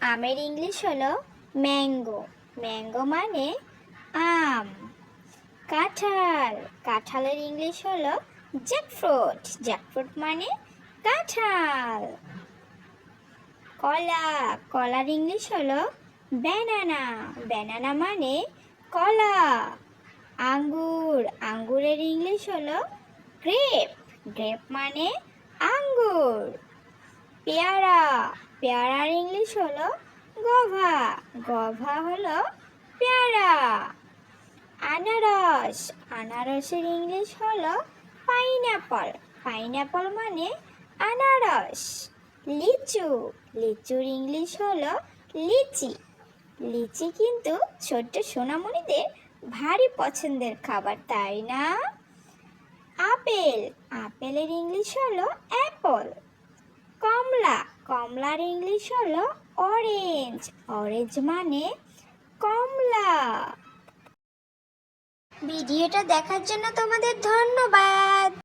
আমের ইংলিশ হলো mango. Mango মানে আম। কাঁঠাল, কাঁঠালের ইংলিশ হলো জ্যাকফ্রুট। জ্যাকফ্রুট মানে কাঁঠাল। কলা, কলার ইংলিশ হলো ব্যানানা। ব্যানানা মানে কলা। আঙ্গুর, আঙ্গুরের ইংলিশ হলো গ্রেপ। গ্রেপ মানে আঙ্গুর। পেয়ারা, পেয়ারার ইংলিশ হলো গভা। গভা হলো পেয়ারা। আনারস, আনারসের ইংলিশ হলো পাইনঅ্যাপল। পাইনঅ্যাপল মানে আনারস। লিচু, লিচুর ইংলিশ হলো লিচি। লিচি কিন্তু ছোট্ট সোনামণিদের ভারী পছন্দের খাবার, তাই না? আপেল, আপেলের ইংলিশ হলো অ্যাপল। কমলা, কমলার ইংলিশ হলো অরেঞ্জ। অরেঞ্জ মানে কমলা। ভিডিওটা দেখার জন্য তোমাদের ধন্যবাদ।